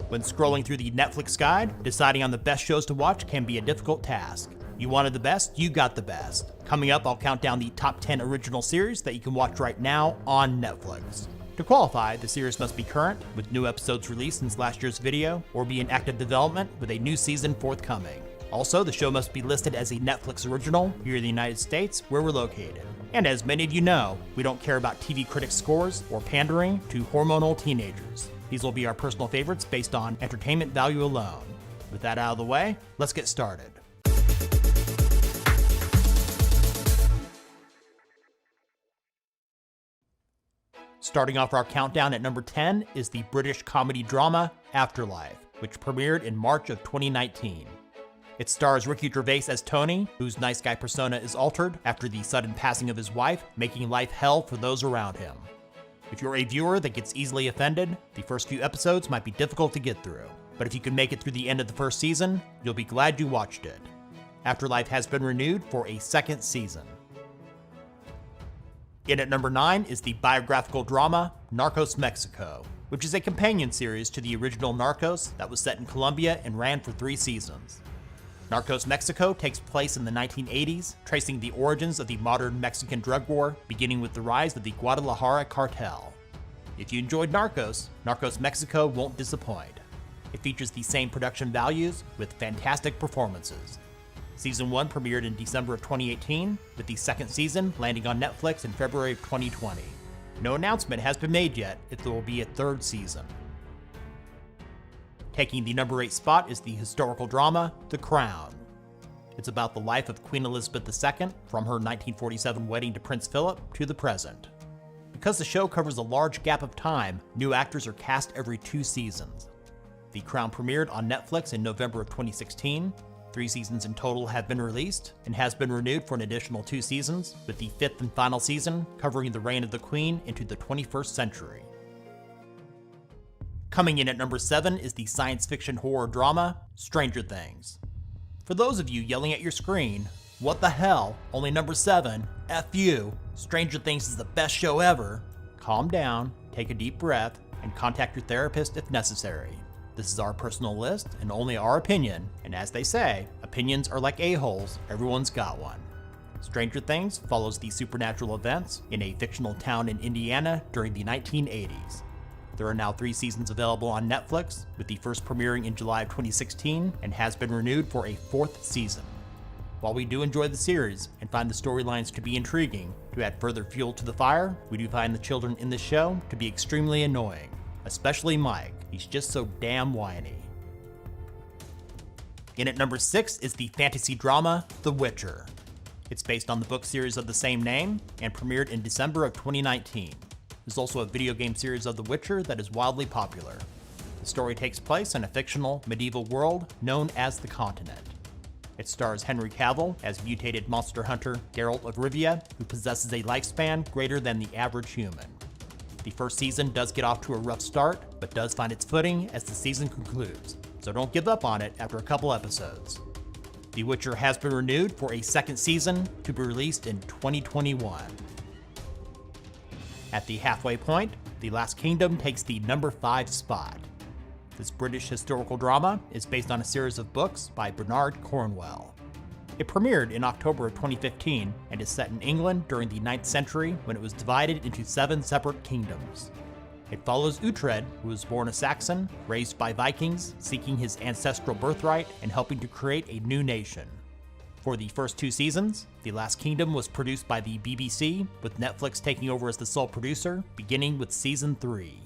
When scrolling through the Netflix guide, deciding on the best shows to watch can be a difficult task. You wanted the best, you got the best. Coming up, I'll count down the top 10 original series that you can watch right now on Netflix. To qualify, the series must be current, with new episodes released since last year's video, or be in active development with a new season forthcoming. Also, the show must be listed as a Netflix original here in the United States, where we're located. And as many of you know, we don't care about TV critics' scores or pandering to hormonal teenagers. These will be our personal favorites based on entertainment value alone. With that out of the way, let's get started. Starting off our countdown at number 10 is the British comedy drama Afterlife, which premiered in March of 2019. It stars Ricky Gervais as Tony, whose nice guy persona is altered after the sudden passing of his wife, making life hell for those around him. If you're a viewer that gets easily offended, the first few episodes might be difficult to get through. But if you can make it through the end of the first season, you'll be glad you watched it. Afterlife has been renewed for a second season. In at number 9 is the biographical drama Narcos Mexico, which is a companion series to the original Narcos that was set in Colombia and ran for 3 seasons. Narcos Mexico takes place in the 1980s, tracing the origins of the modern Mexican drug war, beginning with the rise of the Guadalajara cartel. If you enjoyed Narcos, Narcos Mexico won't disappoint. It features the same production values with fantastic performances. Season 1 premiered in December of 2018, with the second season landing on Netflix in February of 2020. No announcement has been made yet if there will be a third season. Taking the number 8 spot is the historical drama The Crown. It's about the life of Queen Elizabeth II from her 1947 wedding to Prince Philip to the present. Because the show covers a large gap of time, new actors are cast every 2 seasons. The Crown premiered on Netflix in November of 2016. 3 seasons in total have been released and has been renewed for an additional 2 seasons, with the 5th and final season covering the reign of the Queen into the 21st century. Coming in at number 7 is the science fiction horror drama Stranger Things. For those of you yelling at your screen, what the hell, only number 7, F you, Stranger Things is the best show ever, calm down, take a deep breath, and contact your therapist if necessary. This is our personal list and only our opinion, and as they say, opinions are like a-holes, everyone's got one. Stranger Things follows the supernatural events in a fictional town in Indiana during the 1980s. There are now 3 seasons available on Netflix, with the first premiering in July of 2016 and has been renewed for a 4th season. While we do enjoy the series and find the storylines to be intriguing, to add further fuel to the fire, we do find the children in this show to be extremely annoying, especially Mike. He's just so damn whiny. In at number 6 is the fantasy drama The Witcher. It's based on the book series of the same name and premiered in December of 2019. There's also a video game series of The Witcher that is wildly popular. The story takes place in a fictional medieval world known as the Continent. It stars Henry Cavill as mutated monster hunter Geralt of Rivia, who possesses a lifespan greater than the average human. The first season does get off to a rough start, but does find its footing as the season concludes, so don't give up on it after a couple episodes. The Witcher has been renewed for a second season to be released in 2021. At the halfway point, The Last Kingdom takes the number 5 spot. This British historical drama is based on a series of books by Bernard Cornwell. It premiered in October of 2015 and is set in England during the 9th century when it was divided into 7 separate kingdoms. It follows Uhtred, who was born a Saxon, raised by Vikings, seeking his ancestral birthright and helping to create a new nation. For the first 2 seasons, The Last Kingdom was produced by the BBC, with Netflix taking over as the sole producer, beginning with Season 3.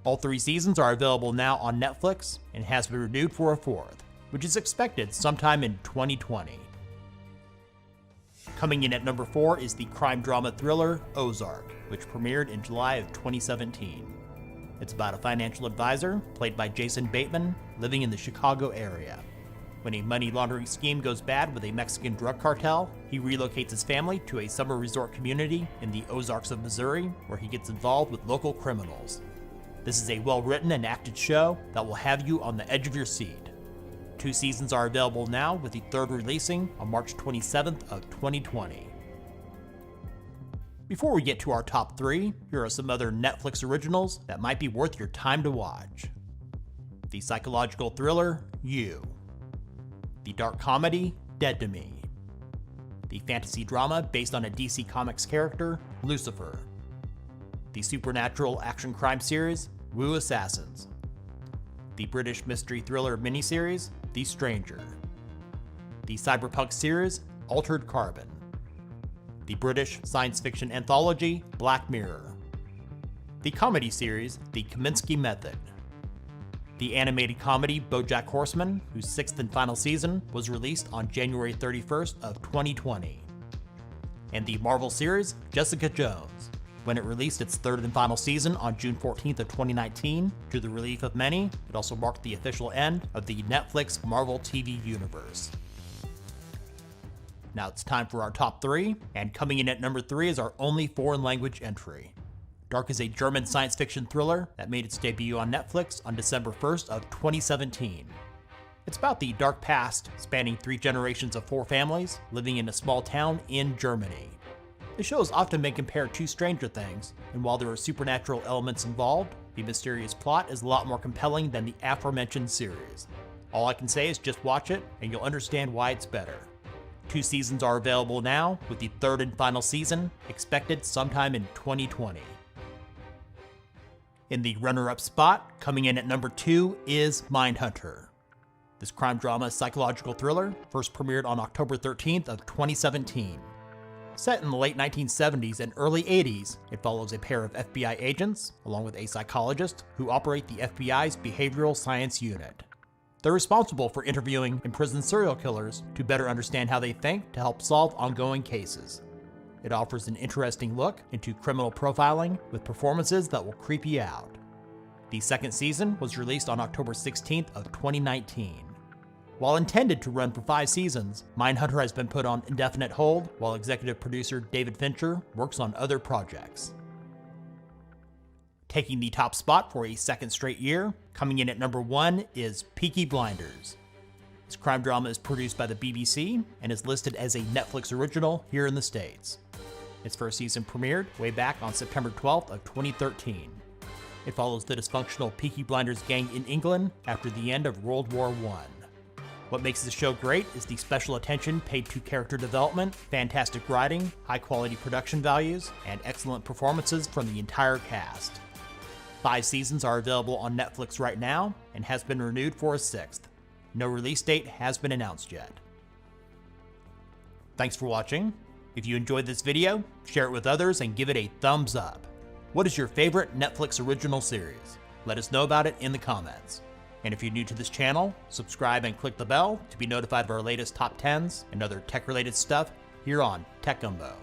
All 3 seasons are available now on Netflix and has been renewed for a 4th, which is expected sometime in 2020. Coming in at number 4 is the crime drama thriller Ozark, which premiered in July of 2017. It's about a financial advisor, played by Jason Bateman, living in the Chicago area. When a money laundering scheme goes bad with a Mexican drug cartel, he relocates his family to a summer resort community in the Ozarks of Missouri, where he gets involved with local criminals. This is a well-written and acted show that will have you on the edge of your seat. 2 seasons are available now, with the 3rd releasing on March 27th of 2020. Before we get to our top 3, here are some other Netflix originals that might be worth your time to watch. The psychological thriller, You. The dark comedy, Dead to Me. The fantasy drama based on a DC Comics character, Lucifer. The supernatural action crime series, Wu Assassins. The British mystery thriller miniseries, The Stranger. The cyberpunk series, Altered Carbon. The British science fiction anthology, Black Mirror. The comedy series, The Kaminsky Method. The animated comedy BoJack Horseman, whose 6th and final season was released on January 31st of 2020. And the Marvel series, Jessica Jones, when it released its 3rd and final season on June 14th of 2019, to the relief of many, it also marked the official end of the Netflix Marvel TV universe. Now it's time for our top 3, and coming in at number 3 is our only foreign language entry. Dark is a German science fiction thriller that made its debut on Netflix on December 1st of 2017. It's about the dark past spanning 3 generations of 4 families living in a small town in Germany. The show has often been compared to Stranger Things, and while there are supernatural elements involved, the mysterious plot is a lot more compelling than the aforementioned series. All I can say is just watch it, and you'll understand why it's better. 2 seasons are available now, with the 3rd and final season expected sometime in 2020. In the runner-up spot, coming in at number 2, is Mindhunter. This crime drama psychological thriller first premiered on October 13th of 2017. Set in the late 1970s and early 80s, it follows a pair of FBI agents, along with a psychologist, who operate the FBI's behavioral science unit. They're responsible for interviewing imprisoned serial killers to better understand how they think to help solve ongoing cases. It offers an interesting look into criminal profiling with performances that will creep you out. The 2nd season was released on October 16th of 2019. While intended to run for 5 seasons, Mindhunter has been put on indefinite hold while executive producer David Fincher works on other projects. Taking the top spot for a 2nd straight year, coming in at number 1 is Peaky Blinders. This crime drama is produced by the BBC and is listed as a Netflix original here in the States. Its 1st season premiered way back on September 12th of 2013. It follows the dysfunctional Peaky Blinders gang in England after the end of World War I. What makes the show great is the special attention paid to character development, fantastic writing, high-quality production values, and excellent performances from the entire cast. 5 seasons are available on Netflix right now and has been renewed for a 6th. No release date has been announced yet. Thanks for watching. If you enjoyed this video, share it with others and give it a thumbs up. What is your favorite Netflix original series? Let us know about it in the comments. And if you're new to this channel, subscribe and click the bell to be notified of our latest top 10s and other tech-related stuff here on Tech Gumbo.